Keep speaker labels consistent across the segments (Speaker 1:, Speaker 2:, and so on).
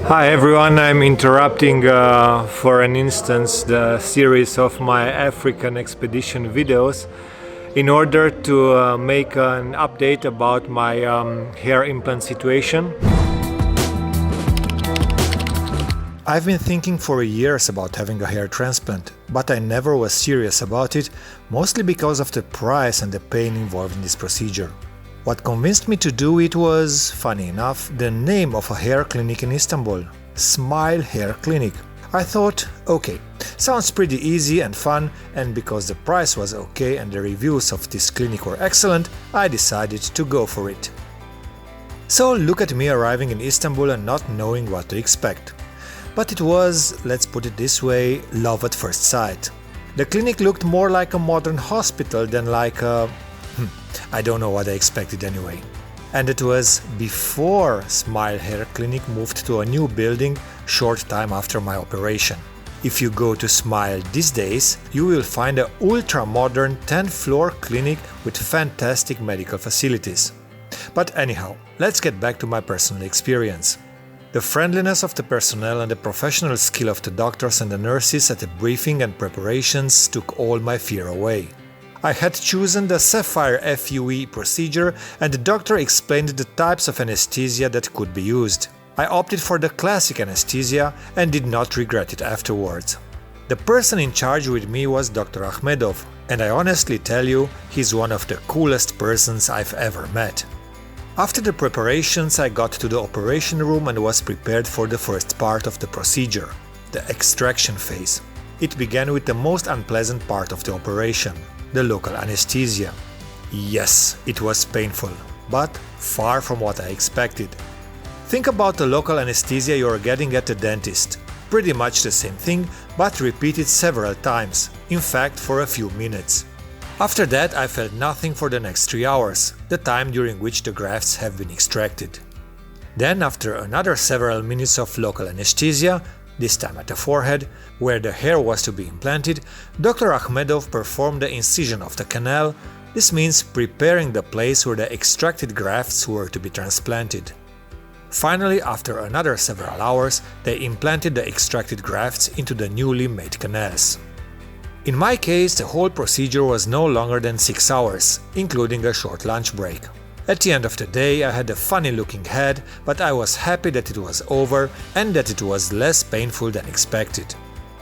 Speaker 1: Hi everyone, I'm interrupting for an instance the series of my African expedition videos in order to make an update about my hair implant situation. I've been thinking for years about having a hair transplant, but I never was serious about it, mostly because of the price and the pain involved in this procedure. What convinced me to do it was, funny enough, the name of a hair clinic in Istanbul, Smile Hair Clinic. I thought, okay, sounds pretty easy and fun, and because the price was okay and the reviews of this clinic were excellent, I decided to go for it. So look at me arriving in Istanbul and not knowing what to expect. But it was, let's put it this way, love at first sight. The clinic looked more like a modern hospital than like a... I don't know what I expected anyway. And it was before Smile Hair Clinic moved to a new building short time after my operation. If you go to Smile these days, you will find an ultra-modern 10-floor clinic with fantastic medical facilities. But anyhow, let's get back to my personal experience. The friendliness of the personnel and the professional skill of the doctors and the nurses at the briefing and preparations took all my fear away. I had chosen the Sapphire FUE procedure and the doctor explained the types of anesthesia that could be used. I opted for the classic anesthesia and did not regret it afterwards. The person in charge with me was Dr. Ahmedov, and I honestly tell you, he's one of the coolest persons I've ever met. After the preparations, I got to the operation room and was prepared for the first part of the procedure, the extraction phase. It began with the most unpleasant part of the operation, the local anesthesia. Yes, it was painful, but far from what I expected. Think about the local anesthesia you're getting at the dentist. Pretty much the same thing, but repeated several times, in fact for a few minutes. After that I felt nothing for the next 3 hours, the time during which the grafts have been extracted. Then after another several minutes of local anesthesia, this time at the forehead, where the hair was to be implanted, Dr. Ahmedov performed the incision of the canal. This means preparing the place where the extracted grafts were to be transplanted. Finally, after another several hours, they implanted the extracted grafts into the newly made canals. In my case, the whole procedure was no longer than 6 hours, including a short lunch break. At the end of the day, I had a funny-looking head, but I was happy that it was over and that it was less painful than expected.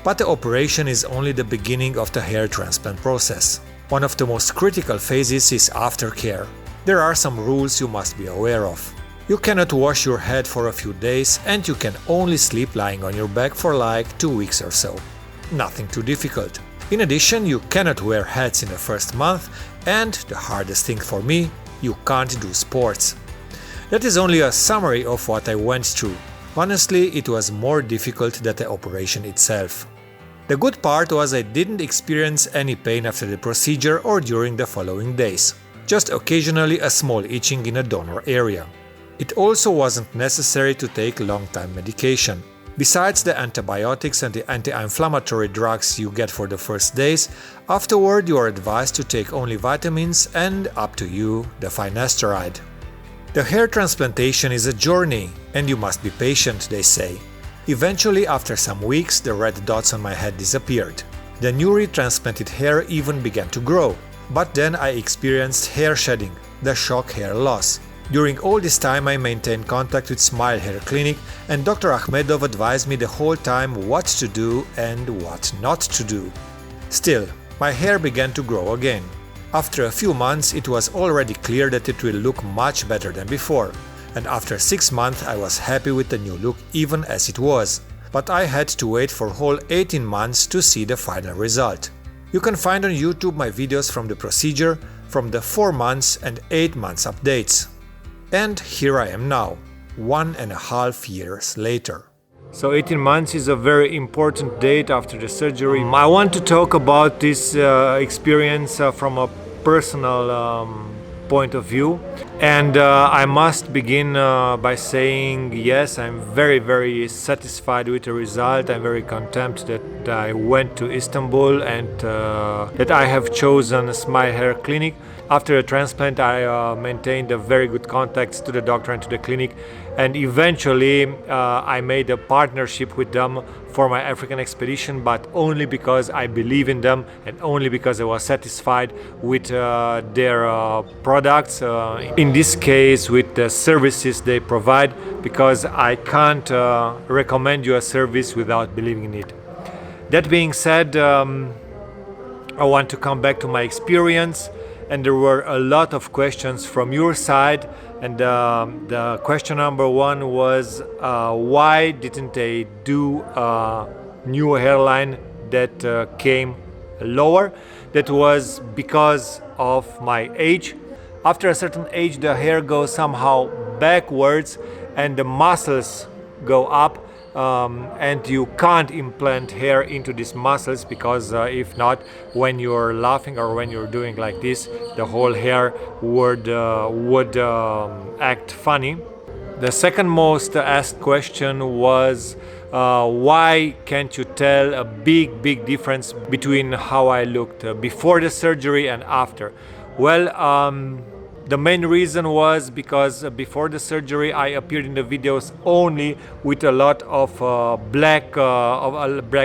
Speaker 1: But the operation is only the beginning of the hair transplant process. One of the most critical phases is aftercare. There are some rules you must be aware of. You cannot wash your head for a few days and you can only sleep lying on your back for like 2 weeks or so. Nothing too difficult. In addition, you cannot wear hats in the first month and, the hardest thing for me, you can't do sports. That is only a summary of what I went through. Honestly, it was more difficult than the operation itself. The good part was I didn't experience any pain after the procedure or during the following days, just occasionally a small itching in a donor area. It also wasn't necessary to take long-time medication. Besides the antibiotics and the anti-inflammatory drugs you get for the first days, afterward you are advised to take only vitamins and, up to you, the finasteride. The hair transplantation is a journey and you must be patient, they say. Eventually, after some weeks, the red dots on my head disappeared. The newly transplanted hair even began to grow. But then I experienced hair shedding, the shock hair loss. During all this time I maintained contact with Smile Hair Clinic and Dr. Ahmedov advised me the whole time what to do and what not to do. Still, my hair began to grow again. After a few months it was already clear that it will look much better than before, and after 6 months I was happy with the new look even as it was. But I had to wait for whole 18 months to see the final result. You can find on YouTube my videos from the procedure, from the 4 months and 8 months updates. And here I am now, 1.5 years later. So 18 months is a very important date after the surgery. I want to talk about this experience from a personal point of view. And I must begin by saying yes, I'm very satisfied with the result. I'm very content that I went to Istanbul and that I have chosen a Smile Hair Clinic. After the transplant, I maintained a very good contacts to the doctor and to the clinic, and eventually I made a partnership with them for my African expedition, but only because I believe in them and only because I was satisfied with their products, in this case with the services they provide, because I can't recommend you a service without believing in it. That being said, I want to come back to my experience, and there were a lot of questions from your side, and the question number one was why didn't they do a new hairline that came lower? That was because of my age. After a certain age, the hair goes somehow backwards and the muscles go up, and you can't implant hair into these muscles, because if not, when you're laughing or when you're doing like this, the whole hair would act funny. The second most asked question was why can't you tell a big difference between how I looked before the surgery and after? Well, the main reason was because before the surgery I appeared in the videos only with a lot of black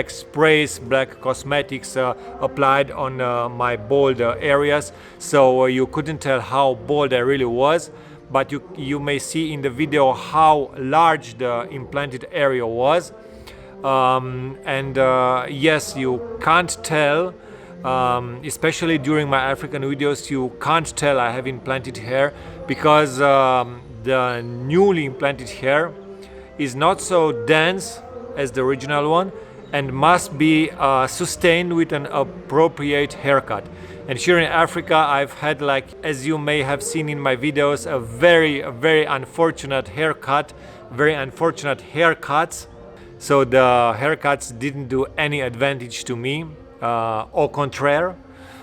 Speaker 1: sprays, black cosmetics applied on my bald areas, so you couldn't tell how bald I really was. But you may see in the video how large the implanted area was, and yes, you can't tell. Especially during my African videos, you can't tell I have implanted hair, because the newly implanted hair is not so dense as the original one and must be sustained with an appropriate haircut. And here in Africa I've had, like, as you may have seen in my videos, a very unfortunate haircut, very unfortunate haircuts. So the haircuts didn't do any advantage to me. Au contraire,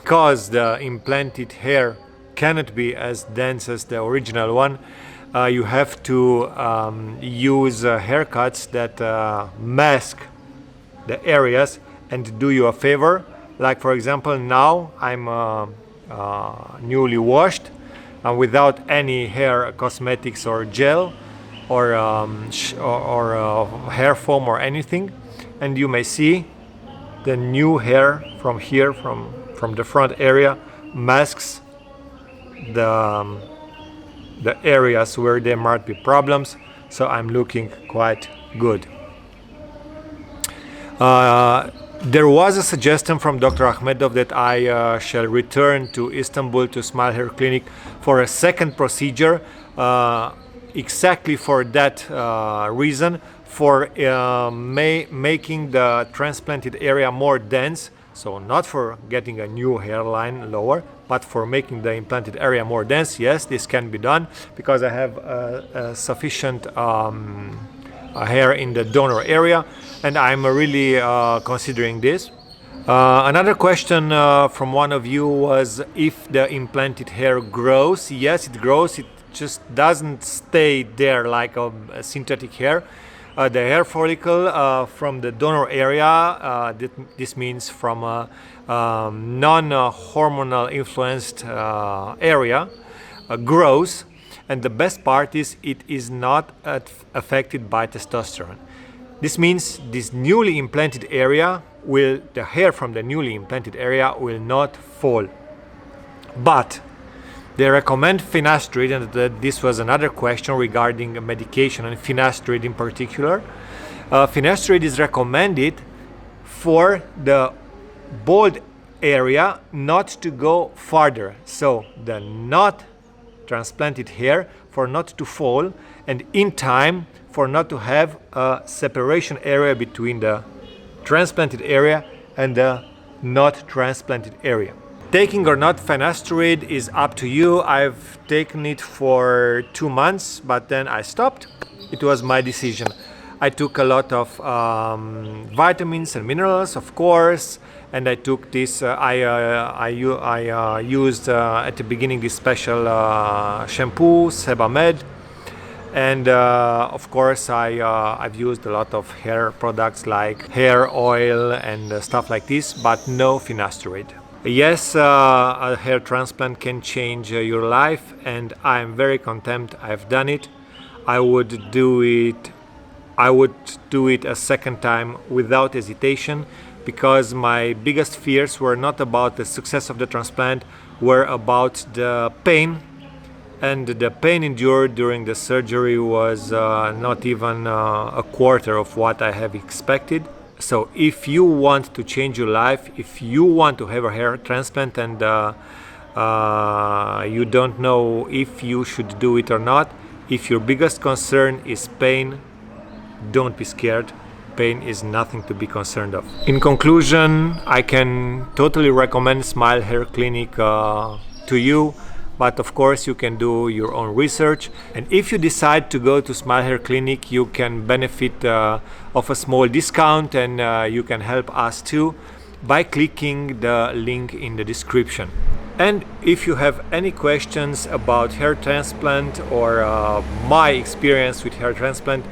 Speaker 1: because the implanted hair cannot be as dense as the original one, you have to use haircuts that mask the areas and do you a favor. Like, for example, now I'm newly washed without any hair cosmetics or gel or hair foam or anything, and you may see the new hair from here, from the front area, masks the areas where there might be problems. So I'm looking quite good. There was a suggestion from Dr. Ahmedov that I shall return to Istanbul to Smile Hair Clinic for a second procedure, exactly for that reason, for making the transplanted area more dense. So not for getting a new hairline lower, but for making the implanted area more dense. Yes, this can be done because I have sufficient hair in the donor area, and I'm really considering this. Another question from one of you was if the implanted hair grows. Yes, it grows. It just doesn't stay there like a synthetic hair. The hair follicle from the donor area, this means from a non-hormonal influenced area, grows, and the best part is it is not affected by testosterone. This means this newly implanted area the hair from the newly implanted area will not fall. But they recommend finasteride, and this was another question regarding medication and finasteride in particular. Finasteride is recommended for the bald area not to go farther. So the not transplanted hair for not to fall, and in time for not to have a separation area between the transplanted area and the not transplanted area. Taking or not finasteride is up to you. I've taken it for 2 months, but then I stopped. It was my decision. I took a lot of vitamins and minerals, of course, and I took this. I used at the beginning this special shampoo, Sebamed, and of course I've used a lot of hair products like hair oil and stuff like this, but no finasteride. Yes, a hair transplant can change your life, and I'm very content I've done it. I would do it I would do it a second time without hesitation, because my biggest fears were not about the success of the transplant, were about the pain, and the pain endured during the surgery was not even a quarter of what I have expected. So if you want to change your life, if you want to have a hair transplant and you don't know if you should do it or not, if your biggest concern is pain, don't be scared. Pain is nothing to be concerned of. In conclusion, I can totally recommend Smile Hair Clinic to you, but of course you can do your own research. And if you decide to go to Smile Hair Clinic, you can benefit of a small discount, and you can help us too by clicking the link in the description. And if you have any questions about hair transplant or my experience with hair transplant,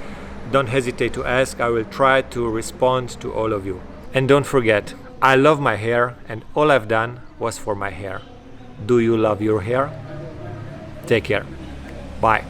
Speaker 1: don't hesitate to ask. I will try to respond to all of you. And don't forget, I love my hair, and all I've done was for my hair. Do you love your hair? Take care. Bye.